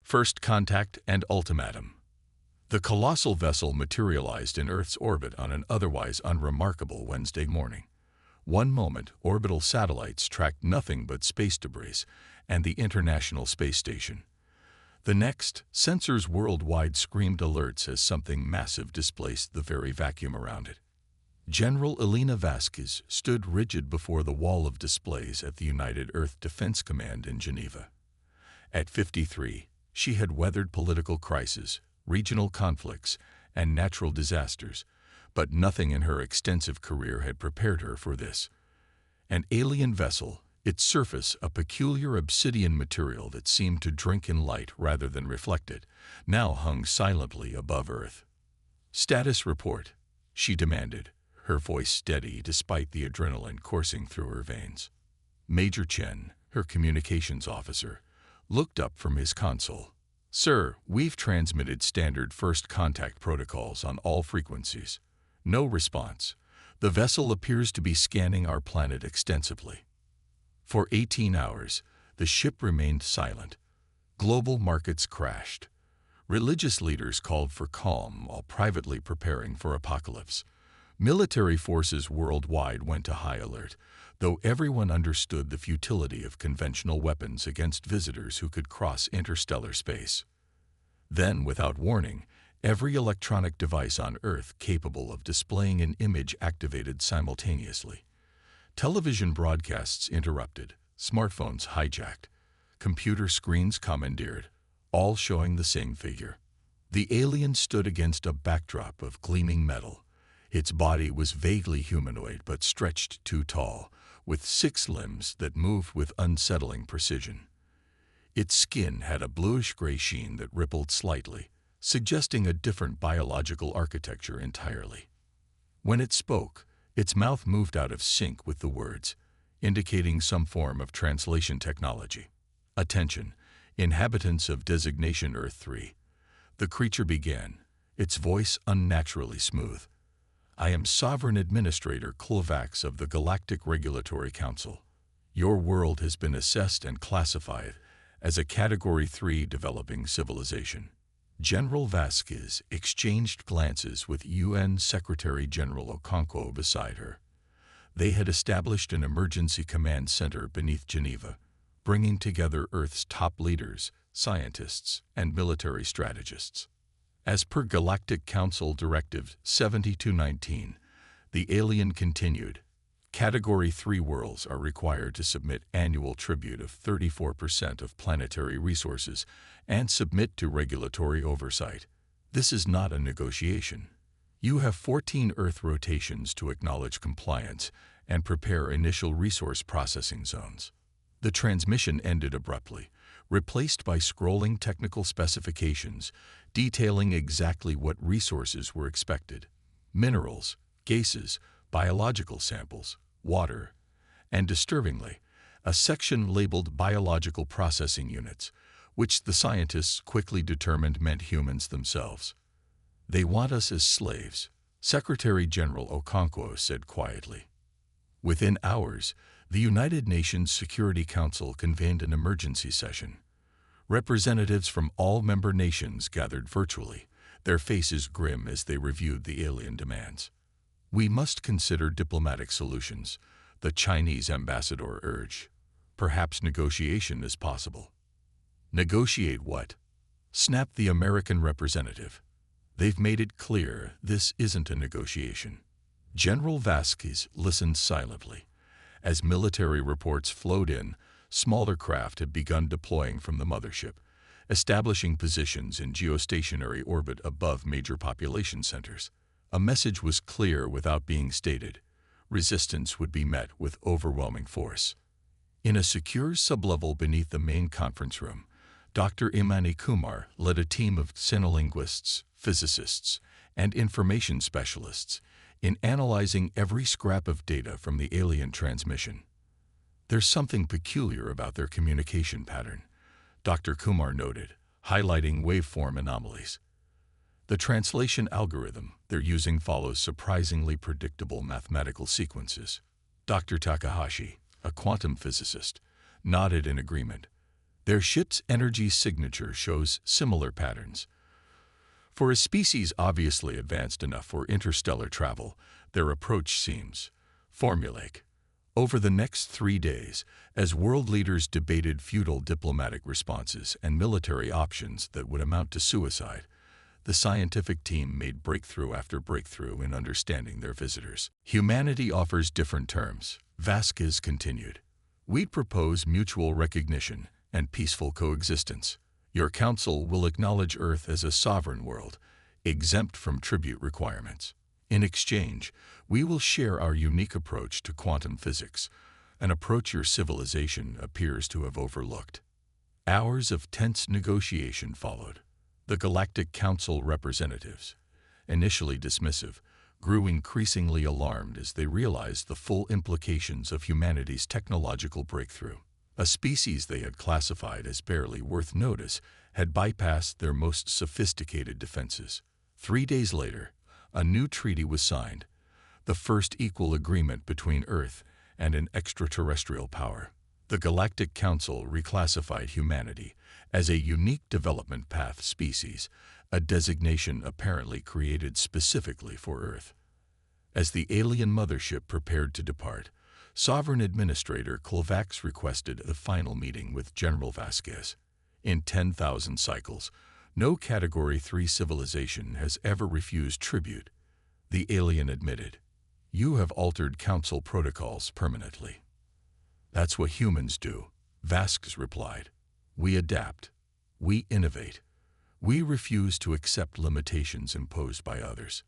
First Contact and Ultimatum. The colossal vessel materialized in Earth's orbit on an otherwise unremarkable Wednesday morning. One moment, orbital satellites tracked nothing but space debris and the International Space Station. The next, sensors worldwide screamed alerts as something massive displaced the very vacuum around it. General Elena Vasquez stood rigid before the wall of displays at the United Earth Defense Command in Geneva. At 53, she had weathered political crises, regional conflicts, and natural disasters, but nothing in her extensive career had prepared her for this. An alien vessel, its surface a peculiar obsidian material that seemed to drink in light rather than reflect it, now hung silently above Earth. "Status report," she demanded, her voice steady despite the adrenaline coursing through her veins. Major Chen, her communications officer, looked up from his console. "Sir, we've transmitted standard first contact protocols on all frequencies. No response. The vessel appears to be scanning our planet extensively." For 18 hours, the ship remained silent. Global markets crashed. Religious leaders called for calm while privately preparing for apocalypse. Military forces worldwide went to high alert, though everyone understood the futility of conventional weapons against visitors who could cross interstellar space. Then, without warning, every electronic device on Earth capable of displaying an image activated simultaneously. Television broadcasts interrupted, smartphones hijacked, computer screens commandeered, all showing the same figure. The alien stood against a backdrop of gleaming metal. Its body was vaguely humanoid but stretched too tall, with 6 limbs that moved with unsettling precision. Its skin had a bluish-gray sheen that rippled slightly, suggesting a different biological architecture entirely. When it spoke, its mouth moved out of sync with the words, indicating some form of translation technology. "Attention, inhabitants of designation Earth 3. The creature began, its voice unnaturally smooth. "I am Sovereign Administrator Klovax of the Galactic Regulatory Council. Your world has been assessed and classified as a Category 3 developing civilization." General Vasquez exchanged glances with UN Secretary-General Okonkwo beside her. They had established an emergency command center beneath Geneva, bringing together Earth's top leaders, scientists, and military strategists. As per Galactic Council Directive 7219, the alien continued, "Category 3 worlds are required to submit annual tribute of 34% of planetary resources and submit to regulatory oversight. This is not a negotiation. You have 14 Earth rotations to acknowledge compliance and prepare initial resource processing zones." The transmission ended abruptly, replaced by scrolling technical specifications detailing exactly what resources were expected: minerals, gases, biological samples, water, and, disturbingly, a section labeled biological processing units, which the scientists quickly determined meant humans themselves. "They want us as slaves," Secretary-General Okonkwo said quietly. Within hours, the United Nations Security Council convened an emergency session. Representatives from all member nations gathered virtually, their faces grim as they reviewed the alien demands. "We must consider diplomatic solutions," the Chinese ambassador urged. "Perhaps negotiation is possible." "Negotiate what?" snapped the American representative. "They've made it clear this isn't a negotiation." General Vasquez listened silently. As military reports flowed in, smaller craft had begun deploying from the mothership, establishing positions in geostationary orbit above major population centers. A message was clear without being stated: resistance would be met with overwhelming force. In a secure sublevel beneath the main conference room, Dr. Imani Kumar led a team of xenolinguists, physicists, and information specialists in analyzing every scrap of data from the alien transmission. "There's something peculiar about their communication pattern," Dr. Kumar noted, highlighting waveform anomalies. "The translation algorithm they're using follows surprisingly predictable mathematical sequences." Dr. Takahashi, a quantum physicist, nodded in agreement. Their ship's energy signature shows similar patterns. For a species obviously advanced enough for interstellar travel, their approach seems formulaic. Over the next 3 days, as world leaders debated futile diplomatic responses and military options that would amount to suicide, the scientific team made breakthrough after breakthrough in understanding their visitors. Humanity offers different terms, Vasquez continued. We'd propose mutual recognition and peaceful coexistence. Your council will acknowledge Earth as a sovereign world, exempt from tribute requirements. In exchange, we will share our unique approach to quantum physics, an approach your civilization appears to have overlooked. Hours of tense negotiation followed. The Galactic Council representatives, initially dismissive, grew increasingly alarmed as they realized the full implications of humanity's technological breakthrough. A species they had classified as barely worth notice had bypassed their most sophisticated defenses. 3 days later, a new treaty was signed, the first equal agreement between Earth and an extraterrestrial power. The Galactic Council reclassified humanity as a unique development path species, a designation apparently created specifically for Earth. As the alien mothership prepared to depart, Sovereign Administrator Kovacs requested a final meeting with General Vasquez. In 10,000 cycles, no Category 3 civilization has ever refused tribute, the alien admitted. You have altered Council protocols permanently. That's what humans do, Vasquez replied. We adapt. We innovate. We refuse to accept limitations imposed by others.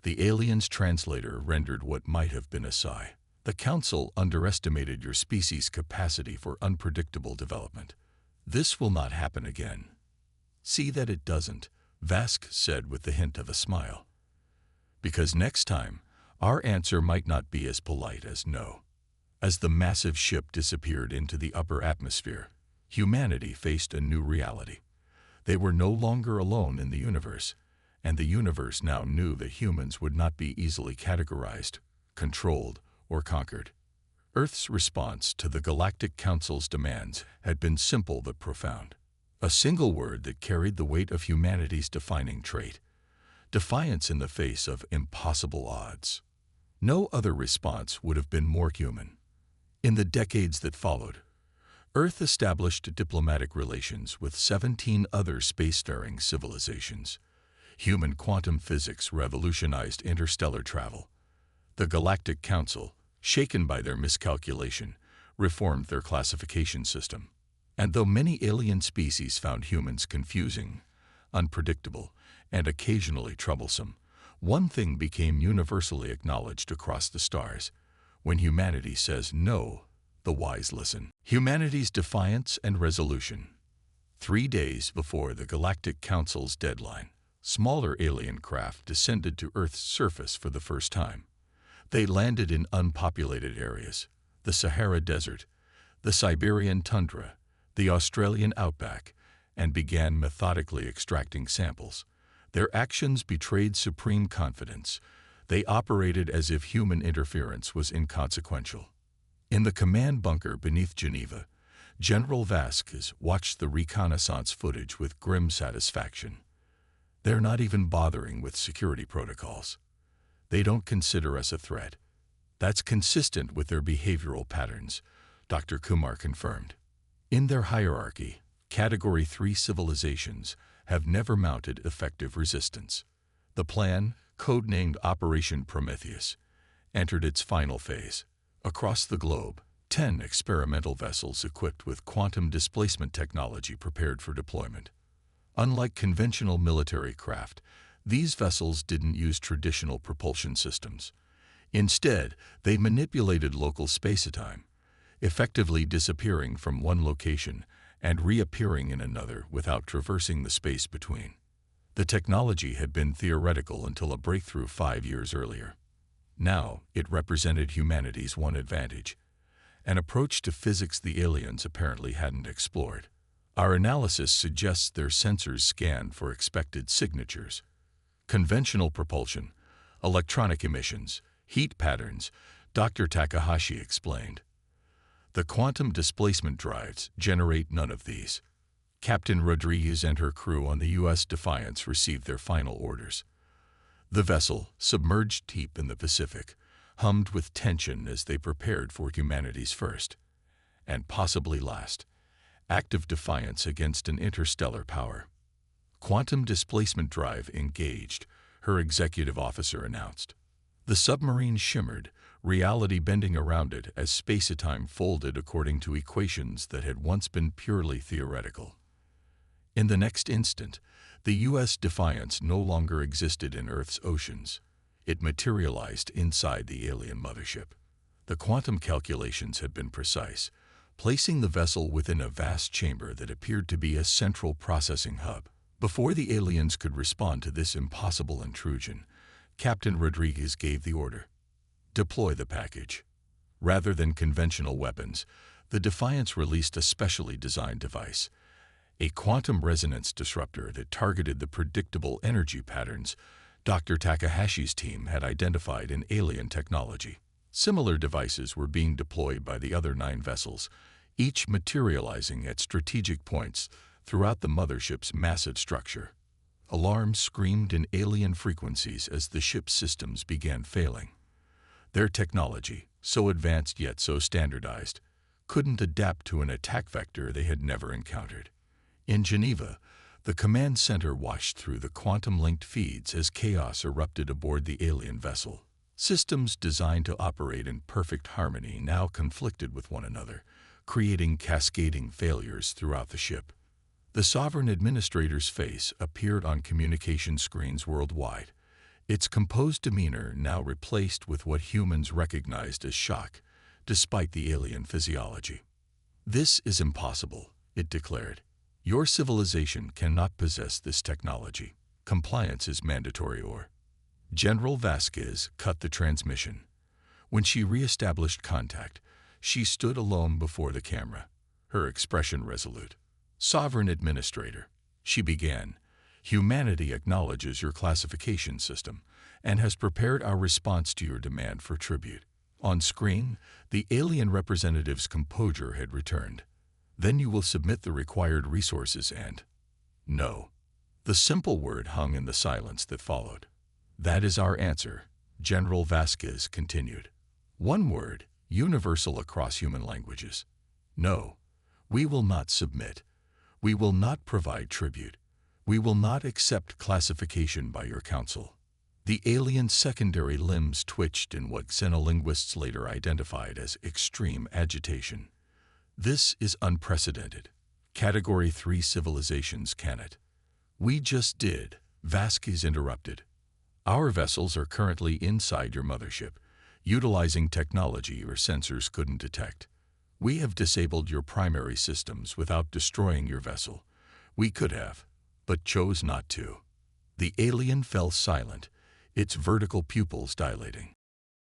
The alien's translator rendered what might have been a sigh. The Council underestimated your species' capacity for unpredictable development. This will not happen again. See that it doesn't, Vasquez said with the hint of a smile. Because next time, our answer might not be as polite as no. As the massive ship disappeared into the upper atmosphere, humanity faced a new reality. They were no longer alone in the universe, and the universe now knew that humans would not be easily categorized, controlled, or conquered. Earth's response to the Galactic Council's demands had been simple but profound. A single word that carried the weight of humanity's defining trait: defiance in the face of impossible odds. No other response would have been more human. In the decades that followed, Earth established diplomatic relations with 17 other spacefaring civilizations. Human quantum physics revolutionized interstellar travel. The Galactic Council, shaken by their miscalculation, reformed their classification system. And though many alien species found humans confusing, unpredictable, and occasionally troublesome, one thing became universally acknowledged across the stars. When humanity says no, the wise listen. Humanity's defiance and resolution. 3 days before the Galactic Council's deadline, smaller alien craft descended to Earth's surface for the first time. They landed in unpopulated areas, the Sahara Desert, the Siberian tundra, the Australian outback, and began methodically extracting samples. Their actions betrayed supreme confidence. They operated as if human interference was inconsequential. In the command bunker beneath Geneva, General Vasquez watched the reconnaissance footage with grim satisfaction. They're not even bothering with security protocols. They don't consider us a threat. That's consistent with their behavioral patterns, Dr. Kumar confirmed. In their hierarchy, Category 3 civilizations have never mounted effective resistance. The plan, codenamed Operation Prometheus, entered its final phase. Across the globe, 10 experimental vessels equipped with quantum displacement technology prepared for deployment. Unlike conventional military craft, these vessels didn't use traditional propulsion systems. Instead, they manipulated local space-time, effectively disappearing from one location and reappearing in another without traversing the space between. The technology had been theoretical until a breakthrough 5 years earlier. Now, it represented humanity's one advantage, an approach to physics the aliens apparently hadn't explored. Our analysis suggests their sensors scanned for expected signatures: conventional propulsion, electronic emissions, heat patterns, Dr. Takahashi explained. The quantum displacement drives generate none of these. Captain Rodriguez and her crew on the U.S. Defiance received their final orders. The vessel, submerged deep in the Pacific, hummed with tension as they prepared for humanity's first, and possibly last, act of defiance against an interstellar power. Quantum displacement drive engaged, her executive officer announced. The submarine shimmered, reality bending around it as space-time folded according to equations that had once been purely theoretical. In the next instant, the U.S. Defiance no longer existed in Earth's oceans. It materialized inside the alien mothership. The quantum calculations had been precise, placing the vessel within a vast chamber that appeared to be a central processing hub. Before the aliens could respond to this impossible intrusion, Captain Rodriguez gave the order: deploy the package. Rather than conventional weapons, the Defiance released a specially designed device, a quantum resonance disruptor that targeted the predictable energy patterns Dr. Takahashi's team had identified in alien technology. Similar devices were being deployed by the other 9 vessels, each materializing at strategic points throughout the mothership's massive structure. Alarms screamed in alien frequencies as the ship's systems began failing. Their technology, so advanced yet so standardized, couldn't adapt to an attack vector they had never encountered. In Geneva, the command center watched through the quantum-linked feeds as chaos erupted aboard the alien vessel. Systems designed to operate in perfect harmony now conflicted with one another, creating cascading failures throughout the ship. The sovereign administrator's face appeared on communication screens worldwide, its composed demeanor now replaced with what humans recognized as shock, despite the alien physiology. "This is impossible," it declared. "Your civilization cannot possess this technology. Compliance is mandatory or—" General Vasquez cut the transmission. When she re-established contact, she stood alone before the camera, her expression resolute. "Sovereign Administrator," she began, "humanity acknowledges your classification system and has prepared our response to your demand for tribute." On screen, the alien representative's composure had returned. "Then you will submit the required resources and—" "No." The simple word hung in the silence that followed. "That is our answer," General Vasquez continued. "One word, universal across human languages. No, we will not submit. We will not provide tribute. We will not accept classification by your council." The alien's secondary limbs twitched in what xenolinguists later identified as extreme agitation. "This is unprecedented. Category 3 civilizations cannot." "We just did," Vasquez interrupted. "Our vessels are currently inside your mothership, utilizing technology your sensors couldn't detect. We have disabled your primary systems without destroying your vessel. We could have, but chose not to." The alien fell silent, its vertical pupils dilating.